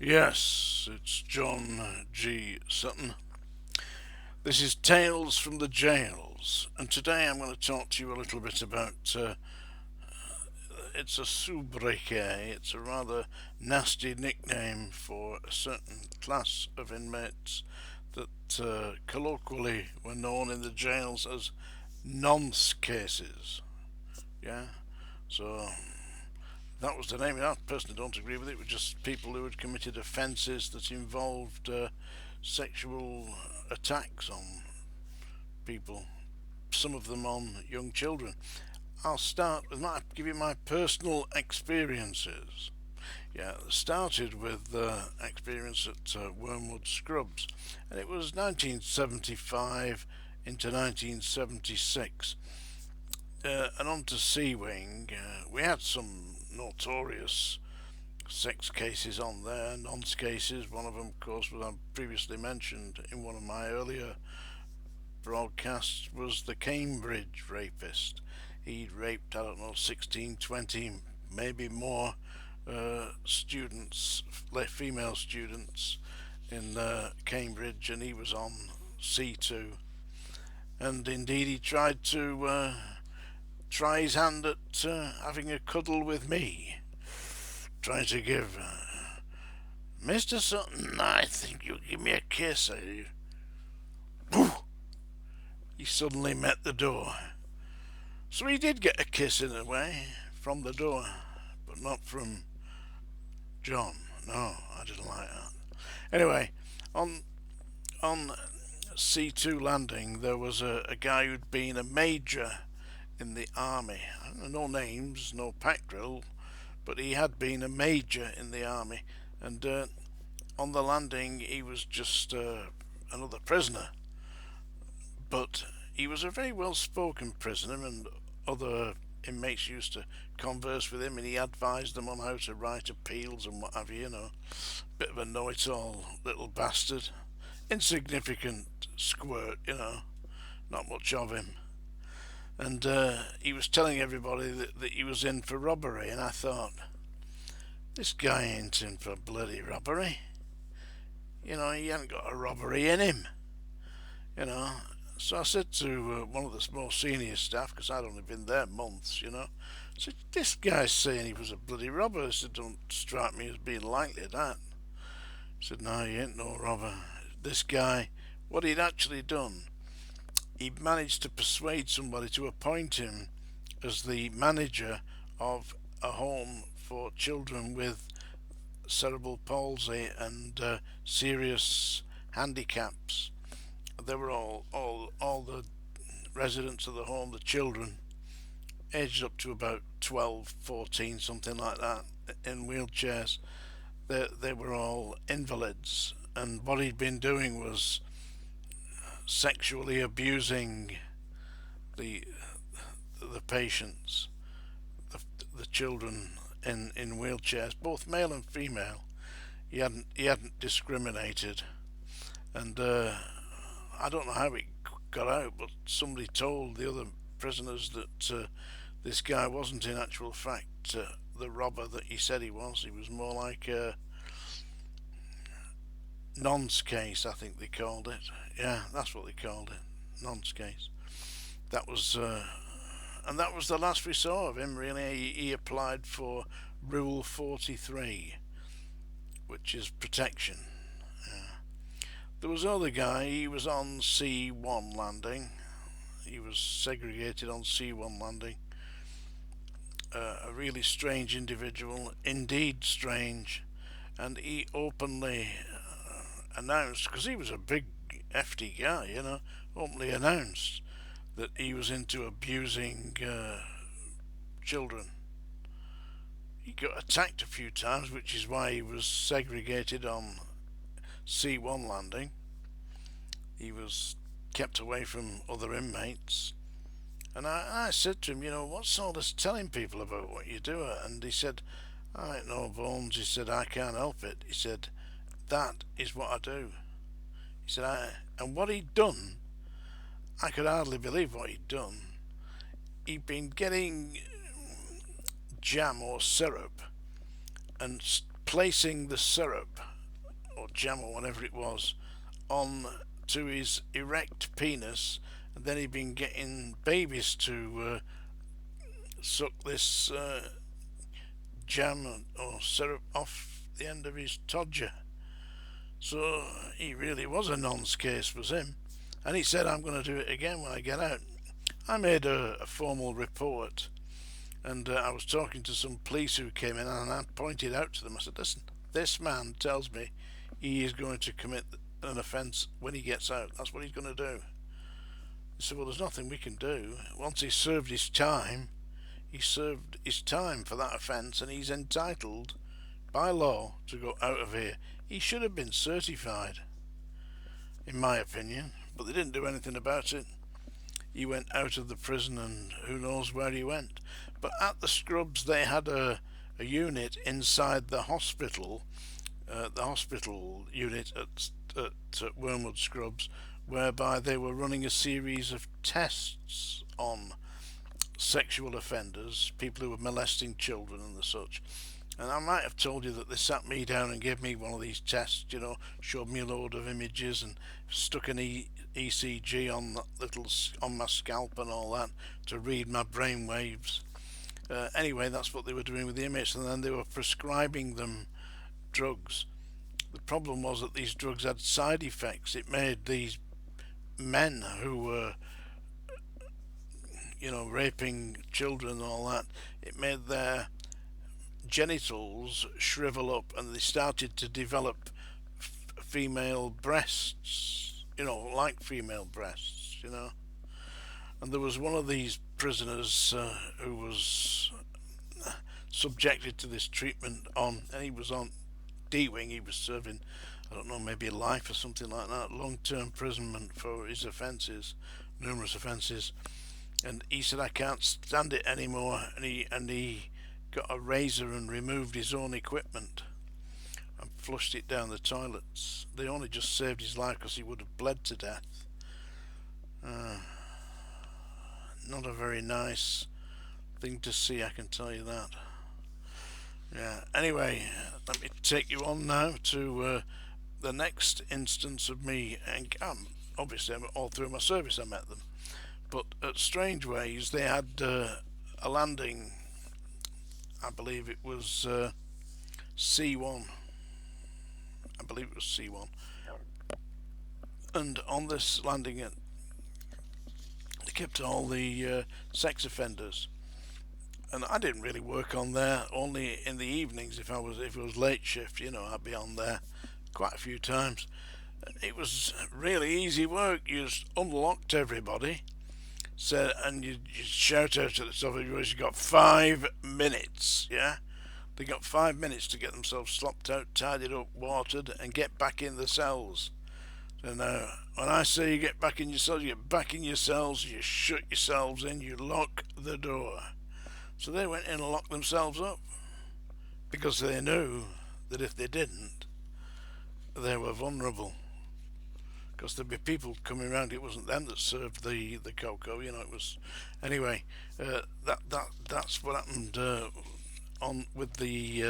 Yes, it's John G. Sutton. This is Tales from the Jails, and today I'm going to talk to you a little bit about. It's a sobriquet. It's a rather nasty nickname for a certain class of inmates that colloquially were known in the jails as nonce cases. Yeah, so that was the name. I personally don't agree with it. It was just people who had committed offences that involved sexual attacks on people, some of them on young children. I'll start with give you my personal experiences. Yeah, it started with experience at Wormwood Scrubs, and it was 1975 into 1976. And on to Sea Wing, we had some notorious sex cases on there, nonce cases. One of them, of course, was I previously mentioned in one of my earlier broadcasts, was the Cambridge rapist. He'd raped, I don't know, 16, 20, maybe more students, female students in Cambridge, and he was on C2. And indeed, he tried to try his hand at having a cuddle with me, trying to give Mr. Sutton, I think you'll give me a kiss. He suddenly met the door. So he did get a kiss in a way from the door, but not from John. No, I didn't like that. Anyway, on C2 landing, there was a guy who'd been a major in the army. No names, no pack drill, but he had been a major in the army. And on the landing, he was just another prisoner. But he was a very well-spoken prisoner, and other inmates used to converse with him, and he advised them on how to write appeals and what have you, Bit of a know-it-all little bastard. Insignificant squirt, not much of him. And he was telling everybody that he was in for robbery, and I thought, this guy ain't in for bloody robbery. He hasn't got a robbery in him, So I said to one of the more senior staff, because I'd only been there months, I said, this guy's saying he was a bloody robber. I said, don't strike me as being likely that. He said, no, he ain't no robber. This guy, what he'd actually done, he managed to persuade somebody to appoint him as the manager of a home for children with cerebral palsy and serious handicaps. They were all the residents of the home, the children, aged up to about 12, 14, something like that, in wheelchairs. They were all invalids, and what he'd been doing was sexually abusing the patients, the children in wheelchairs, both male and female. He hadn't discriminated, and I don't know how it got out, but somebody told the other prisoners that this guy wasn't in actual fact the robber that he said he was. He was more like a nonce case, I think they called it. Yeah, that's what they called it, nonce case. That was, and that was the last we saw of him. Really, he applied for Rule 43, which is protection. There was another guy. He was on C1 landing. He was segregated on C1 landing. A really strange individual, indeed strange, and he openly announced, because he was a big hefty guy, openly announced that he was into abusing children. He got attacked a few times, which is why he was segregated on C1 landing. He was kept away from other inmates. And I said to him, what's all this telling people about what you do? And he said, I ain't no bones. He said, I can't help it. He said, that is what I do. He said, and what he'd done, I could hardly believe what he'd done. He'd been getting jam or syrup and placing the syrup jam or whatever it was on to his erect penis, and then he'd been getting babies to suck this jam or syrup off the end of his todger. So he really was a nonce case, was him. And he said, I'm going to do it again when I get out. I made a formal report, and I was talking to some police who came in, and I pointed out to them, I said, listen, this man tells me he is going to commit an offence when he gets out. That's what he's going to do. He said, well, there's nothing we can do. Once he's served his time, he served his time for that offence, and he's entitled by law to go out of here. He should have been certified, in my opinion, but they didn't do anything about it. He went out of the prison, and who knows where he went. But at the Scrubs, they had a unit inside the hospital unit at Wormwood Scrubs, whereby they were running a series of tests on sexual offenders, people who were molesting children and the such. And I might have told you that they sat me down and gave me one of these tests, showed me a load of images and stuck an ECG on my scalp and all that to read my brain waves. Anyway, that's what they were doing with the inmates, and then they were prescribing them drugs. The problem was that these drugs had side effects. It made these men who were raping children and all that, it made their genitals shrivel up, and they started to develop female breasts, like female breasts, And there was one of these prisoners who was subjected to this treatment and he was on D-wing. He was serving, I don't know, maybe life or something like that, long-term imprisonment for his offences, numerous offences. And he said, I can't stand it anymore, and he got a razor and removed his own equipment and flushed it down the toilets. They only just saved his life because he would have bled to death. Not a very nice thing to see, I can tell you that. Yeah. Anyway, let me take you on now to the next instance of me, and obviously all through my service I met them. But at Strangeways, they had a landing, I believe it was C1. I believe it was C1. And on this landing, they kept all the sex offenders. And I didn't really work on there, only in the evenings. If it was late shift, I'd be on there quite a few times. It was really easy work. You just unlocked everybody. And you shout out at the top of yours, you got 5 minutes, yeah? They got 5 minutes to get themselves slopped out, tidied up, watered, and get back in the cells. So now, when I say you get back in your cells, you get back in your cells, you shut yourselves in, you lock the door. So they went in and locked themselves up, because they knew that if they didn't, they were vulnerable. Because there'd be people coming around. It wasn't them that served the cocoa, it was. Anyway, that's what happened on with the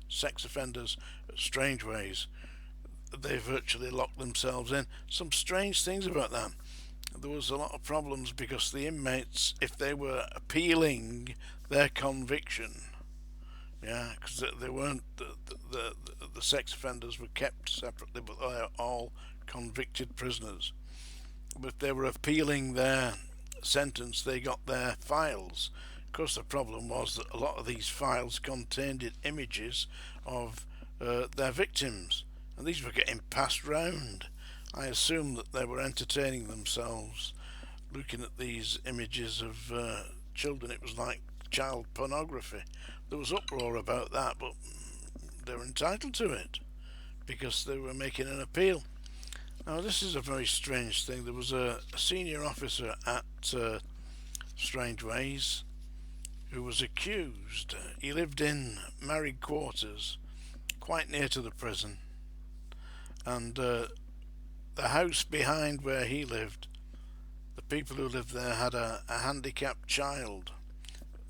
sex offenders at Strangeways. They virtually locked themselves in. Some strange things about that. There was a lot of problems because the inmates, if they were appealing their conviction, because they weren't the sex offenders were kept separately, but they are all convicted prisoners. But if they were appealing their sentence, they got their files. Of course, the problem was that a lot of these files contained images of their victims, and these were getting passed round. I assume that they were entertaining themselves looking at these images of children. It was like child pornography. There was uproar about that, but they were entitled to it because they were making an appeal. Now, this is a very strange thing. There was a senior officer at Strangeways who was accused. He lived in married quarters quite near to the prison, and the house behind where he lived, the people who lived there had a handicapped child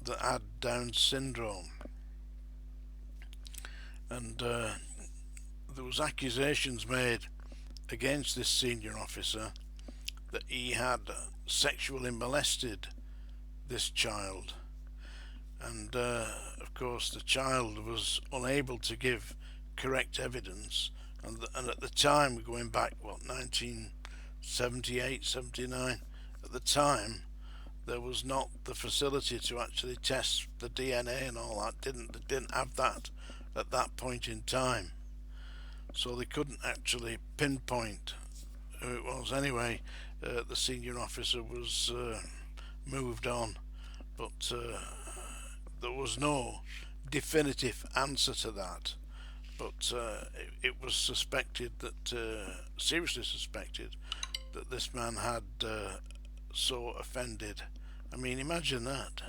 that had Down syndrome, and there was accusations made against this senior officer that he had sexually molested this child, and of course the child was unable to give correct evidence, and at the time, going back 1978, 79, at the time there was not the facility to actually test the DNA and all that. They didn't have that at that point in time, so they couldn't actually pinpoint who it was. Anyway, the senior officer was moved on, but there was no definitive answer to that. But it was suspected that, seriously suspected, that this man had so offended. I mean, imagine that.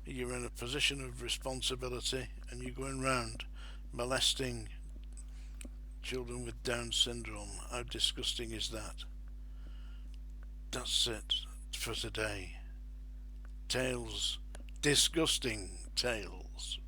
You're in a position of responsibility and you're going round molesting children with Down syndrome. How disgusting is that? That's it for today. Tales, disgusting tales.